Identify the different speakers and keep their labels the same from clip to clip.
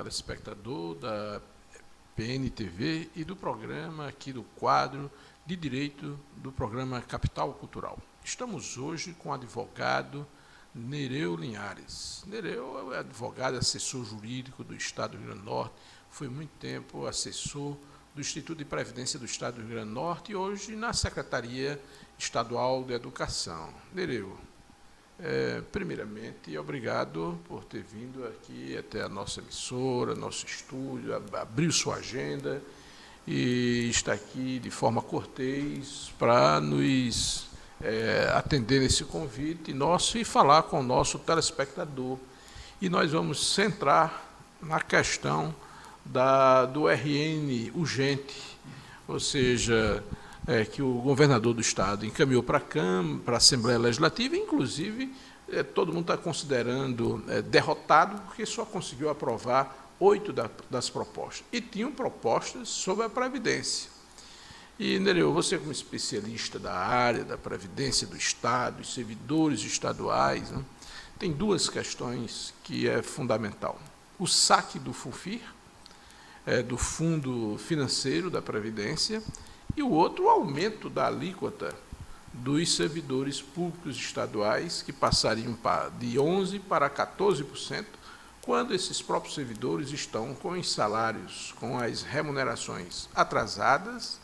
Speaker 1: telespectador da PNTV e do programa aqui do quadro de Direito do programa Capital Cultural. Estamos hoje com o advogado Nereu Linhares. Nereu é advogado, assessor jurídico do Estado do Rio Grande do Norte, foi muito tempo assessor do Instituto de Previdência do Estado do Rio Grande do Norte e hoje na Secretaria Estadual de Educação. Nereu, primeiramente, obrigado por ter vindo aqui até a nossa emissora, nosso estúdio, abriu sua agenda e está aqui de forma cortês para nos atender esse convite nosso e falar com o nosso telespectador. E nós vamos centrar na questão do RN urgente, ou seja, que o governador do Estado encaminhou para a Assembleia Legislativa, inclusive todo mundo está considerando derrotado, porque só conseguiu aprovar 8 das propostas. E tinham propostas sobre a Previdência. E, Nereu, você como especialista da área da Previdência do Estado, os servidores estaduais, né, tem 2 questões que é fundamental. O saque do FUFIR, do Fundo Financeiro da Previdência, e o outro, o aumento da alíquota dos servidores públicos estaduais, que passariam de 11% para 14%, quando esses próprios servidores estão com os salários, com as remunerações atrasadas,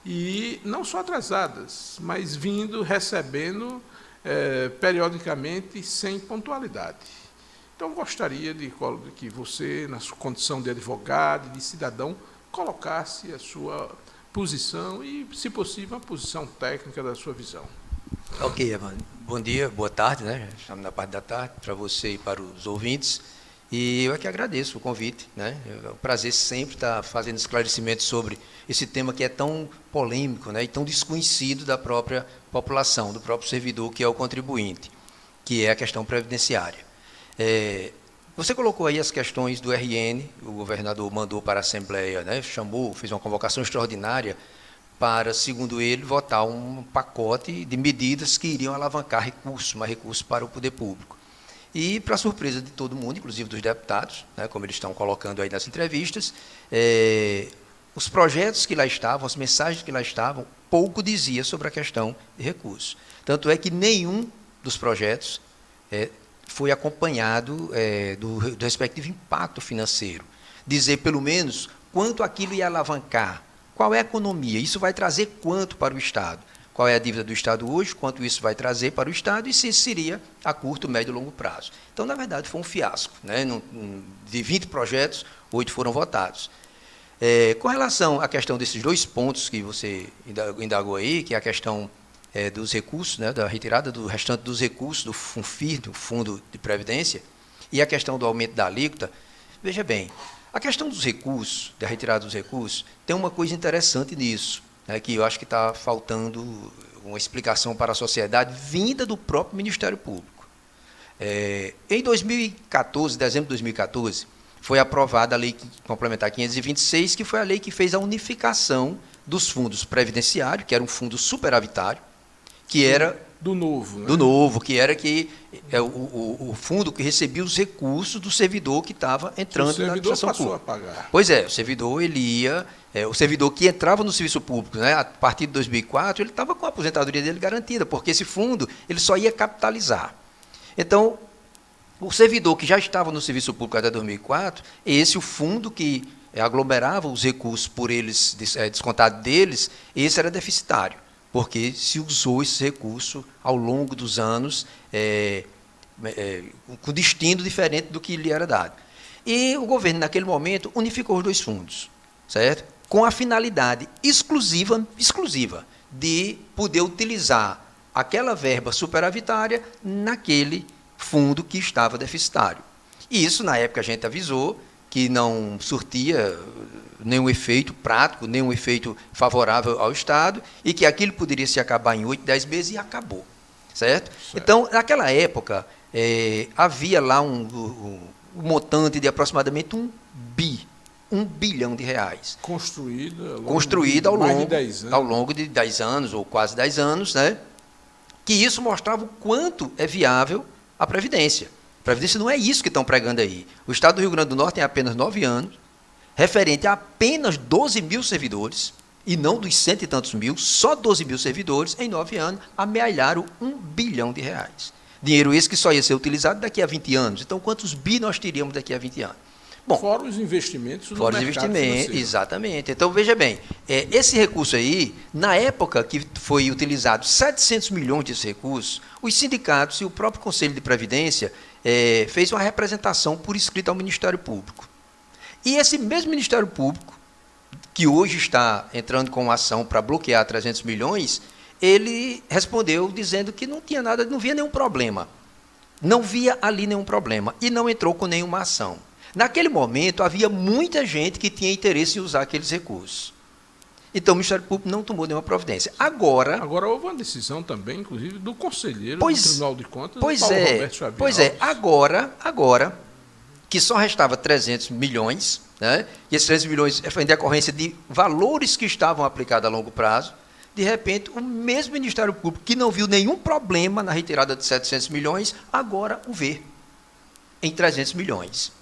Speaker 1: e não só atrasadas, mas recebendo periodicamente sem pontualidade. Então, gostaria de que você, na sua condição de advogado e de cidadão, colocasse a sua posição e, se possível, a posição técnica da sua visão.
Speaker 2: Ok, Evandro. Bom dia, boa tarde, né? Estamos na parte da tarde, para você e para os ouvintes. E eu é que agradeço o convite, né? É um prazer sempre estar fazendo esclarecimentos sobre esse tema que é tão polêmico, né? E tão desconhecido da própria população, do próprio servidor, que é o contribuinte, que é a questão previdenciária. Você colocou aí as questões do RN, o governador mandou para a Assembleia, né, fez uma convocação extraordinária para, segundo ele, votar um pacote de medidas que iriam alavancar recursos para o poder público. E, para surpresa de todo mundo, inclusive dos deputados, né, como eles estão colocando aí nas entrevistas, os projetos que lá estavam, as mensagens que lá estavam, pouco dizia sobre a questão de recursos. Tanto é que nenhum dos projetos foi acompanhado do respectivo impacto financeiro. Dizer, pelo menos, quanto aquilo ia alavancar, qual é a economia, isso vai trazer quanto para o Estado, qual é a dívida do Estado hoje, quanto isso vai trazer para o Estado e se isso seria a curto, médio e longo prazo. Então, na verdade, foi um fiasco, né? De 20 projetos, 8 foram votados. Com relação à questão desses 2 pontos que você indagou aí, que é a questão dos recursos, né, da retirada do restante dos recursos do FUNFIR, do Fundo de Previdência, e a questão do aumento da alíquota, veja bem, a questão dos recursos, da retirada dos recursos, tem uma coisa interessante nisso, né, que eu acho que está faltando uma explicação para a sociedade vinda do próprio Ministério Público. Em 2014, dezembro de 2014, foi aprovada a Lei Complementar 526, que foi a lei que fez a unificação dos fundos previdenciários, que era um fundo superavitário, que era
Speaker 1: do novo, né?
Speaker 2: Do novo, que era o fundo que recebia os recursos do servidor que estava entrando na administração pública. O servidor passou a pagar. Pois é, o servidor o servidor que entrava no serviço público, né, a partir de 2004, ele estava com a aposentadoria dele garantida, porque esse fundo ele só ia capitalizar. Então, o servidor que já estava no serviço público até 2004, o fundo que aglomerava os recursos por eles, descontado deles, esse era deficitário, porque se usou esse recurso ao longo dos anos com destino diferente do que lhe era dado. E o governo, naquele momento, unificou os 2 fundos, certo? Com a finalidade exclusiva de poder utilizar aquela verba superavitária naquele fundo que estava deficitário. E isso, na época, a gente avisou que não surtia nenhum efeito prático, nenhum efeito favorável ao Estado, e que aquilo poderia se acabar em 8, 10 meses, e acabou. Certo? Então, naquela época, havia lá um montante de aproximadamente R$1 bilhão. Construída ao longo de 10 anos, ou quase 10 anos, né? Que isso mostrava o quanto é viável a Previdência. A Previdência não é isso que estão pregando aí. O Estado do Rio Grande do Norte tem apenas 9 anos, referente a apenas 12 mil servidores, e não dos cento e tantos mil, só 12 mil servidores, em 9 anos, amealharam R$1 bilhão. Dinheiro esse que só ia ser utilizado daqui a 20 anos. Então, quantos bi nós teríamos daqui a 20 anos? Bom,
Speaker 1: fora os investimentos no
Speaker 2: fora os
Speaker 1: mercado
Speaker 2: investimentos,
Speaker 1: financeiro.
Speaker 2: exatamente. Então, veja bem, esse recurso aí, na época que foi utilizado 700 milhões desse recurso, os sindicatos e o próprio Conselho de Previdência fez uma representação por escrito ao Ministério Público. E esse mesmo Ministério Público, que hoje está entrando com uma ação para bloquear 300 milhões, ele respondeu dizendo que não tinha nada, não via nenhum problema. Não via ali nenhum problema e não entrou com nenhuma ação. Naquele momento, havia muita gente que tinha interesse em usar aqueles recursos. Então, o Ministério Público não tomou nenhuma providência. Agora
Speaker 1: houve uma decisão também, inclusive, do conselheiro do Tribunal de Contas,
Speaker 2: Paulo
Speaker 1: Roberto Xavier
Speaker 2: Pois
Speaker 1: Alves.
Speaker 2: agora, que só restava 300 milhões, né, e esses 300 milhões foi em decorrência de valores que estavam aplicados a longo prazo, de repente, o mesmo Ministério Público, que não viu nenhum problema na retirada de 700 milhões, agora o vê em 300 milhões.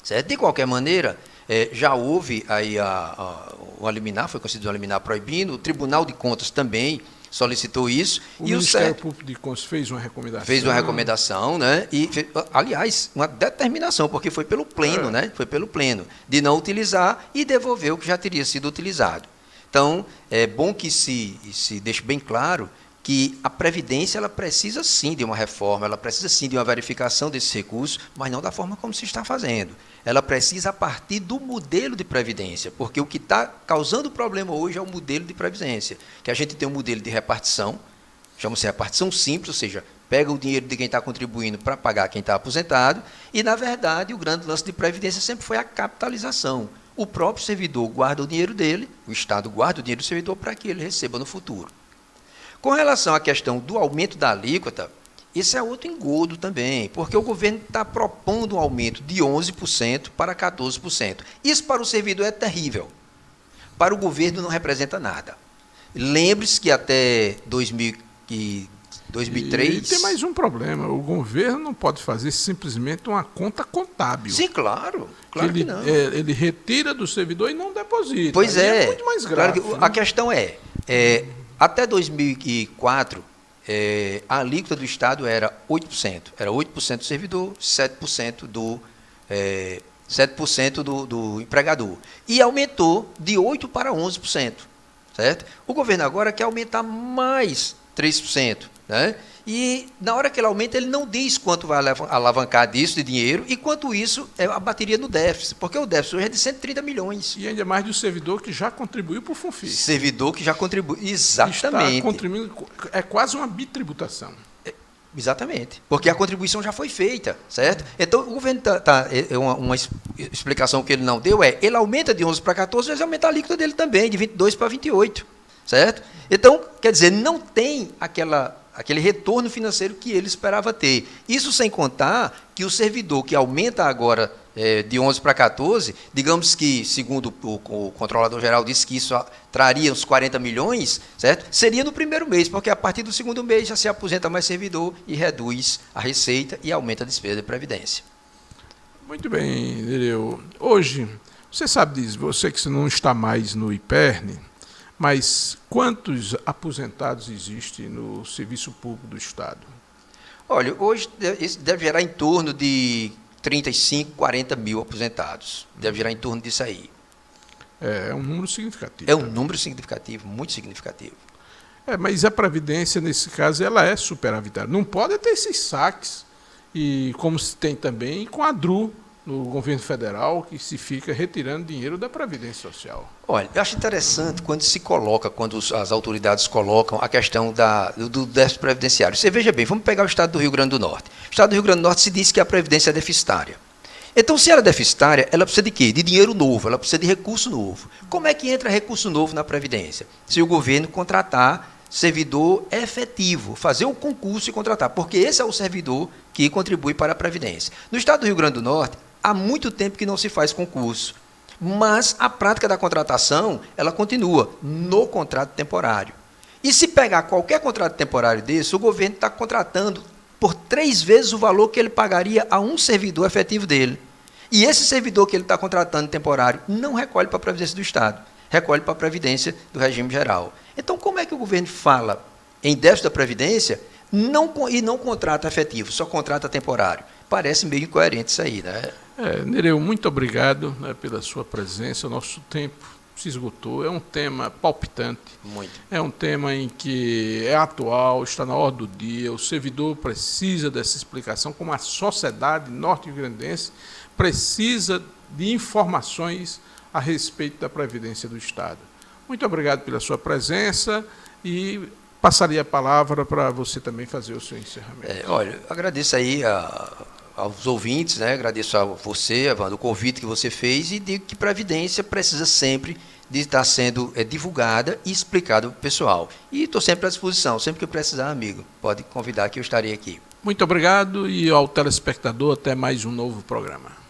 Speaker 2: Certo? De qualquer maneira, já houve aí o liminar, foi concedido um liminar proibindo, o Tribunal de Contas também solicitou isso.
Speaker 1: O Ministério Público de Contas fez uma recomendação.
Speaker 2: Fez uma recomendação, né? E, aliás, uma determinação, porque foi pelo Pleno, né? Foi pelo Pleno, de não utilizar e devolver o que já teria sido utilizado. Então, é bom que se deixe bem claro que a Previdência ela precisa sim de uma reforma, ela precisa sim de uma verificação desses recursos, mas não da forma como se está fazendo. Ela precisa a partir do modelo de Previdência, porque o que está causando problema hoje é o modelo de Previdência, que a gente tem um modelo de repartição, chama-se repartição simples, ou seja, pega o dinheiro de quem está contribuindo para pagar quem está aposentado, e, na verdade, o grande lance de Previdência sempre foi a capitalização. O próprio servidor guarda o dinheiro dele, o Estado guarda o dinheiro do servidor para que ele receba no futuro. Com relação à questão do aumento da alíquota, esse é outro engodo também, porque o governo está propondo um aumento de 11% para 14%. Isso para o servidor é terrível. Para o governo não representa nada. Lembre-se que até 2003...
Speaker 1: E tem mais um problema, o governo não pode fazer simplesmente uma conta contábil.
Speaker 2: Sim, claro que não.
Speaker 1: Ele retira do servidor e não deposita.
Speaker 2: Pois
Speaker 1: é muito mais grave.
Speaker 2: Claro que a questão até 2004, a alíquota do Estado era 8%. Era 8% do servidor, 7% do empregador. E aumentou de 8% para 11%. Certo? O governo agora quer aumentar mais 3%. Né? E, na hora que ele aumenta, ele não diz quanto vai alavancar disso de dinheiro e quanto isso abateria no déficit, porque o déficit hoje é de 130 milhões.
Speaker 1: E ainda mais do servidor que já contribuiu para o FUNFIS.
Speaker 2: Servidor que já contribuiu, exatamente.
Speaker 1: Está contribuindo, é quase uma bitributação.
Speaker 2: Exatamente, porque a contribuição já foi feita, certo? Então, o governo uma explicação que ele não deu ele aumenta de 11 para 14, mas aumenta a alíquota dele também, de 22 para 28, certo? Então, quer dizer, não tem aquele retorno financeiro que ele esperava ter. Isso sem contar que o servidor que aumenta agora de 11 para 14, digamos que, segundo o controlador-geral disse que isso traria uns 40 milhões, certo? Seria no primeiro mês, porque a partir do segundo mês já se aposenta mais servidor e reduz a receita e aumenta a despesa de previdência.
Speaker 1: Muito bem, Nereu. Hoje, você sabe disso, você que não está mais no IPERN, mas quantos aposentados existem no Serviço Público do Estado?
Speaker 2: Olha, hoje isso deve gerar em torno de 35, 40 mil aposentados. Deve gerar em torno disso aí.
Speaker 1: É um número significativo.
Speaker 2: É um número significativo, muito significativo.
Speaker 1: Mas a Previdência, nesse caso, ela é superavitária. Não pode ter esses saques, e como se tem também com a DRU, no governo federal, que se fica retirando dinheiro da Previdência Social.
Speaker 2: Olha, eu acho interessante quando as autoridades colocam a questão do déficit previdenciário. Você veja bem, vamos pegar o Estado do Rio Grande do Norte. O Estado do Rio Grande do Norte se diz que a Previdência é deficitária. Então, se ela é deficitária, ela precisa de quê? De dinheiro novo, ela precisa de recurso novo. Como é que entra recurso novo na Previdência? Se o governo contratar servidor efetivo, fazer o concurso e contratar, porque esse é o servidor que contribui para a Previdência. No Estado do Rio Grande do Norte, há muito tempo que não se faz concurso, mas a prática da contratação, ela continua no contrato temporário. E se pegar qualquer contrato temporário desse, o governo está contratando por 3 vezes o valor que ele pagaria a um servidor efetivo dele. E esse servidor que ele está contratando temporário não recolhe para a Previdência do Estado, recolhe para a Previdência do regime geral. Então, como é que o governo fala em déficit da Previdência e não contrata efetivo, só contrata temporário? Parece meio incoerente isso aí, né?
Speaker 1: Nereu, muito obrigado, né, pela sua presença. O nosso tempo se esgotou. É um tema palpitante.
Speaker 2: Muito.
Speaker 1: É um tema em que é atual, está na ordem do dia. O servidor precisa dessa explicação, como a sociedade norte-grandense precisa de informações a respeito da Previdência do Estado. Muito obrigado pela sua presença e passaria a palavra para você também fazer o seu encerramento.
Speaker 2: Olha, agradeço aí aos ouvintes, né? Agradeço a você, Evandro, o convite que você fez e digo que Previdência precisa sempre de estar sendo divulgada e explicada para o pessoal. E estou sempre à disposição, sempre que precisar, amigo, pode convidar que eu estarei aqui.
Speaker 1: Muito obrigado e ao telespectador, até mais um novo programa.